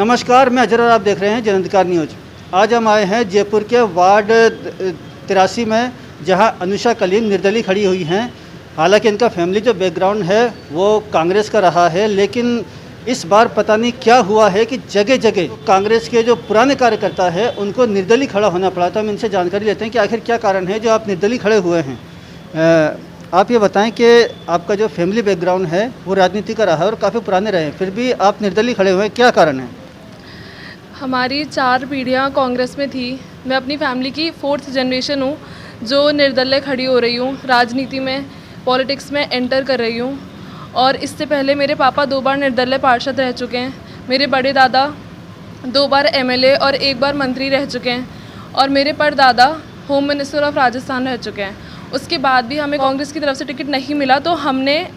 नमस्कार, मैं अजर और आप देख रहे हैं जनअधिकार न्यूज। आज हम आए हैं जयपुर के वार्ड 83 में, जहां अनुषा कलीम निर्दलीय खड़ी हुई हैं। हालांकि इनका फैमिली जो बैकग्राउंड है वो कांग्रेस का रहा है, लेकिन इस बार पता नहीं क्या हुआ है कि जगह जगह कांग्रेस के जो पुराने कार्यकर्ता है उनको निर्दलीय खड़ा होना पड़ा। तो हम इनसे जानकारी लेते हैं कि आखिर क्या कारण है जो आप निर्दलीय खड़े हुए हैं। आप ये बताएं कि आपका जो फैमिली बैकग्राउंड है वो राजनीति का रहा है और काफ़ी पुराने रहे हैं, फिर भी आप निर्दलीय खड़े हुए हैं, क्या कारण है? हमारी 4 पीढ़ियाँ कांग्रेस में थी। मैं अपनी फैमिली की 4th जनरेशन हूँ जो निर्दलीय खड़ी हो रही हूँ, राजनीति में, पॉलिटिक्स में एंटर कर रही हूँ। और इससे पहले मेरे पापा 2 बार निर्दलीय पार्षद रह चुके हैं, मेरे बड़े दादा 2 बार MLA और 1 बार मंत्री रह चुके हैं, और मेरे परदादा होम मिनिस्टर ऑफ राजस्थान रह चुके हैं। उसके बाद भी हमें कांग्रेस की तरफ से टिकट नहीं मिला, तो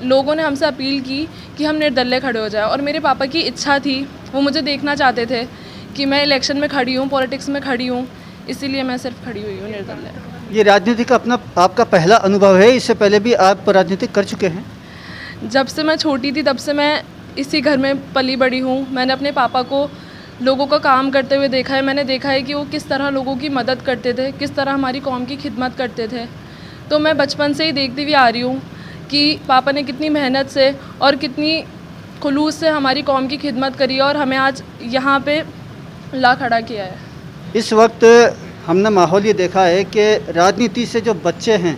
लोगों ने हमसे अपील की कि हम निर्दलीय खड़े हो जाए। और मेरे पापा की इच्छा थी, वो मुझे देखना चाहते थे कि मैं इलेक्शन में खड़ी हूँ, पॉलिटिक्स में खड़ी हूँ, इसीलिए मैं सिर्फ खड़ी हुई हूँ निर्दलीय। ये राजनीति का आपका पहला अनुभव है? इससे पहले भी आप राजनीति कर चुके हैं? जब से मैं छोटी थी तब से मैं इसी घर में पली बड़ी हूँ। मैंने अपने पापा को लोगों का काम करते हुए देखा है। मैंने देखा है कि वो किस तरह लोगों की मदद करते थे, किस तरह हमारी कौम की खिदमत करते थे। तो मैं बचपन से ही देखती हुई आ रही हूँ कि पापा ने कितनी मेहनत से और कितनी खुलूस से हमारी कौम की खिदमत करी और हमें आज यहाँ पे ला खड़ा किया है। इस वक्त हमने माहौल ये देखा है कि राजनीति से जो बच्चे हैं,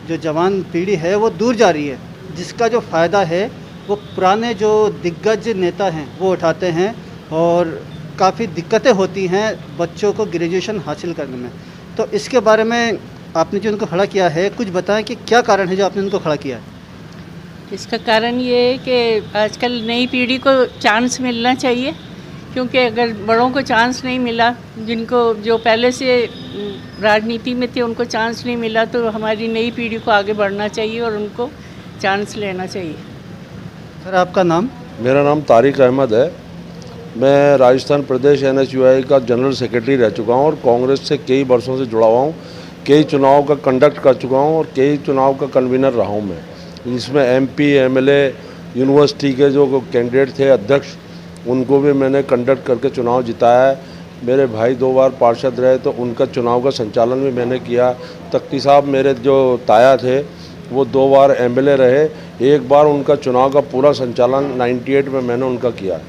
जो जवान पीढ़ी है वो दूर जा रही है, जिसका जो फ़ायदा है वो पुराने जो दिग्गज नेता हैं वो उठाते हैं और काफ़ी दिक्कतें होती हैं बच्चों को ग्रेजुएशन हासिल करने में। तो इसके बारे में आपने जो उनको खड़ा किया है, कुछ बताएं कि क्या कारण है जो आपने उनको खड़ा किया है? इसका कारण ये है कि आजकल नई पीढ़ी को चांस मिलना चाहिए, क्योंकि अगर बड़ों को चांस नहीं मिला, जो पहले से राजनीति में थे उनको चांस नहीं मिला, तो हमारी नई पीढ़ी को आगे बढ़ना चाहिए और उनको चांस लेना चाहिए। सर, आपका नाम? मेरा नाम तारिक अहमद है। मैं राजस्थान प्रदेश NSUI का जनरल सेक्रेटरी रह चुका हूँ और कांग्रेस से कई वर्षों से जुड़ा हुआ हूँ। कई चुनाव का कंडक्ट कर चुका हूँ और कई चुनाव का कन्वीनर रहा हूँ मैं, जिसमें MP MLA यूनिवर्सिटी के जो कैंडिडेट थे अध्यक्ष, उनको भी मैंने कंडक्ट करके चुनाव जिताया है। मेरे भाई 2 बार पार्षद रहे तो उनका चुनाव का संचालन भी मैंने किया। तख्ती साहब मेरे जो ताया थे वो 2 बार MLA रहे, 1 बार उनका चुनाव का पूरा संचालन 98 में मैंने उनका किया।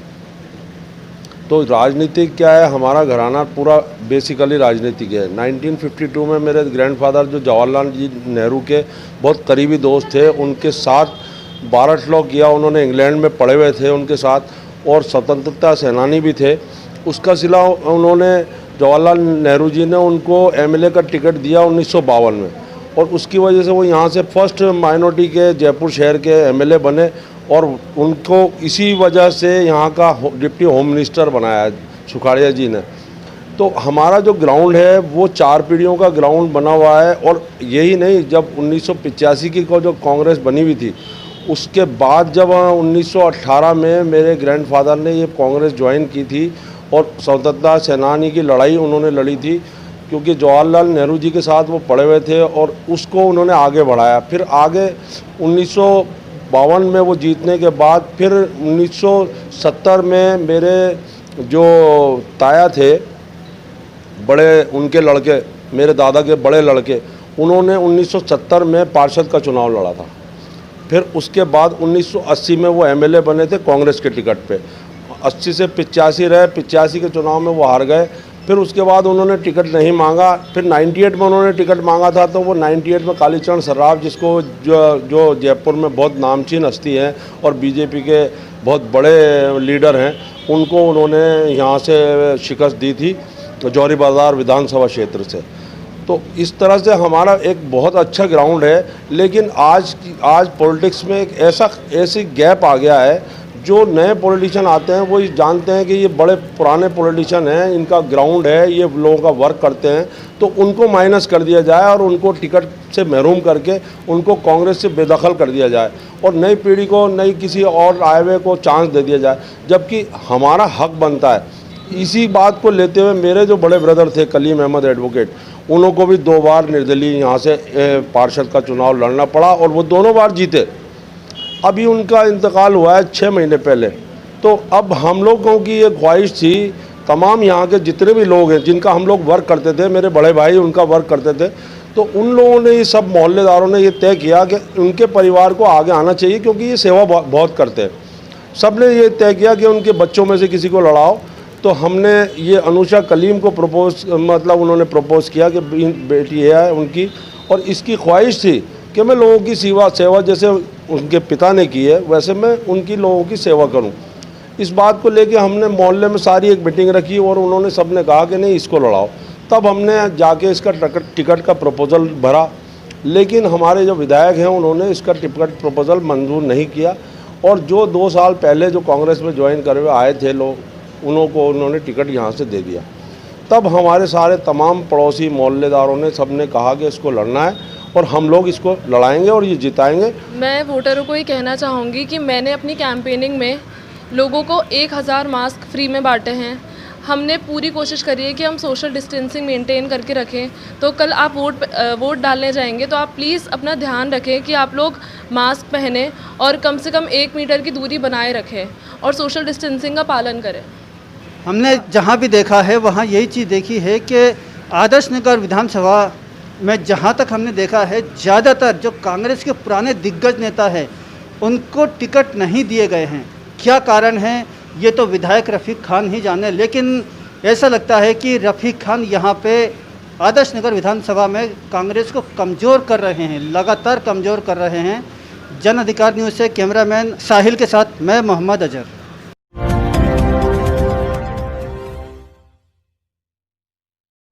तो राजनीति क्या है, हमारा घराना पूरा बेसिकली राजनीतिक है। 1952 में मेरे ग्रैंडफादर जो जवाहरलाल जी नेहरू के बहुत करीबी दोस्त थे, उनके साथ भारत लॉ किया। उन्होंने इंग्लैंड में पढ़े हुए थे उनके साथ, और स्वतंत्रता सेनानी भी थे। उसका सिला उन्होंने जवाहरलाल नेहरू जी ने उनको MLA का टिकट दिया 1952 में, और उसकी वजह से वो यहाँ से फर्स्ट माइनॉरिटी के जयपुर शहर के MLA बने, और उनको इसी वजह से यहाँ का डिप्टी होम मिनिस्टर बनाया सुखाड़िया जी ने। तो हमारा जो ग्राउंड है वो 4 पीढ़ियों का ग्राउंड बना हुआ है। और यही नहीं, जब 1985 की जो कांग्रेस बनी हुई थी, उसके बाद जब 1918 में मेरे ग्रैंडफादर ने ये कांग्रेस ज्वाइन की थी और स्वतंत्रता सेनानी की लड़ाई उन्होंने लड़ी थी, क्योंकि जवाहरलाल नेहरू जी के साथ वो पड़े हुए थे और उसको उन्होंने आगे बढ़ाया। फिर आगे 1952 में वो जीतने के बाद फिर 1970 में मेरे जो ताया थे, बड़े उनके लड़के, मेरे दादा के बड़े लड़के, उन्होंने 1970 में पार्षद का चुनाव लड़ा था। फिर उसके बाद 1980 में वो MLA बने थे कांग्रेस के टिकट पे। 80 से 85 रहे, 85 के चुनाव में वो हार गए। फिर उसके बाद उन्होंने टिकट नहीं मांगा। फिर 98 में उन्होंने टिकट मांगा था, तो वो 98 में कालीचरण सर्राफ, जिसको जो जयपुर में बहुत नामचीन हस्ती हैं और BJP के बहुत बड़े लीडर हैं, उनको उन्होंने यहाँ से शिकस्त दी थी जौहरी बाज़ार विधानसभा क्षेत्र से। तो इस तरह से हमारा एक बहुत अच्छा ग्राउंड है। लेकिन आज पॉलिटिक्स में एक ऐसी गैप आ गया है, जो नए पॉलिटिशियन आते हैं वो जानते हैं कि ये बड़े पुराने पॉलिटिशियन हैं, इनका ग्राउंड है, ये लोगों का वर्क करते हैं, तो उनको माइनस कर दिया जाए और उनको टिकट से महरूम करके उनको कांग्रेस से बेदखल कर दिया जाए और नई पीढ़ी को, नई किसी और आए हुए को चांस दे दिया जाए, जबकि हमारा हक बनता है। इसी बात को लेते हुए मेरे जो बड़े ब्रदर थे कलीम अहमद एडवोकेट, उनको भी 2 बार निर्दलीय यहाँ से पार्षद का चुनाव लड़ना पड़ा और वो दोनों बार जीते। अभी उनका इंतकाल हुआ है 6 महीने पहले। तो अब हम लोगों की ये ख्वाहिश थी, तमाम यहाँ के जितने भी लोग हैं जिनका हम लोग वर्क करते थे, मेरे बड़े भाई उनका वर्क करते थे, तो उन लोगों ने, ये सब मोहल्लेदारों ने ये तय किया कि उनके परिवार को आगे आना चाहिए, क्योंकि ये सेवा बहुत करते हैं। सब ने ये तय किया कि उनके बच्चों में से किसी को लड़ाओ। तो हमने ये अनुषा कलीम को मतलब उन्होंने प्रपोज़ किया कि बेटी है उनकी, और इसकी ख्वाहिश थी कि मैं लोगों की सेवा जैसे उनके पिता ने की है वैसे मैं उनकी लोगों की सेवा करूं। इस बात को लेके हमने मोहल्ले में सारी एक मीटिंग रखी और उन्होंने सब ने कहा कि नहीं, इसको लड़ाओ। तब हमने जाके इसका टिकट का प्रपोज़ल भरा, लेकिन हमारे जो विधायक हैं उन्होंने इसका टिकट प्रपोज़ल मंजूर नहीं किया, और जो 2 साल पहले जो कांग्रेस में ज्वाइन करे हुए आए थे लोग, उन्होंने टिकट यहाँ से दे दिया। तब हमारे सारे तमाम पड़ोसी मोहल्लेदारों ने, सब ने कहा कि इसको लड़ना है और हम लोग इसको लड़ाएंगे और ये जिताएंगे। मैं वोटरों को ये कहना चाहूँगी कि मैंने अपनी कैंपेनिंग में लोगों को 1000 मास्क फ्री में बांटे हैं। हमने पूरी कोशिश करी है कि हम सोशल डिस्टेंसिंग मेंटेन करके रखें। तो कल आप वोट डालने जाएंगे तो आप प्लीज़ अपना ध्यान रखें कि आप लोग मास्क पहने और कम से कम 1 मीटर की दूरी बनाए रखें और सोशल डिस्टेंसिंग का पालन करें। हमने जहाँ भी देखा है वहाँ यही चीज़ देखी है कि आदर्श नगर विधानसभा में जहाँ तक हमने देखा है, ज़्यादातर जो कांग्रेस के पुराने दिग्गज नेता हैं उनको टिकट नहीं दिए गए हैं। क्या कारण है ये तो विधायक रफ़ीक खान ही जाने, लेकिन ऐसा लगता है कि रफ़ीक खान यहाँ पे आदर्श नगर विधानसभा में कांग्रेस को कमज़ोर कर रहे हैं, लगातार कमज़ोर कर रहे हैं। जन अधिकार न्यूज़ से कैमरामैन साहिल के साथ मैं मोहम्मद अजहर।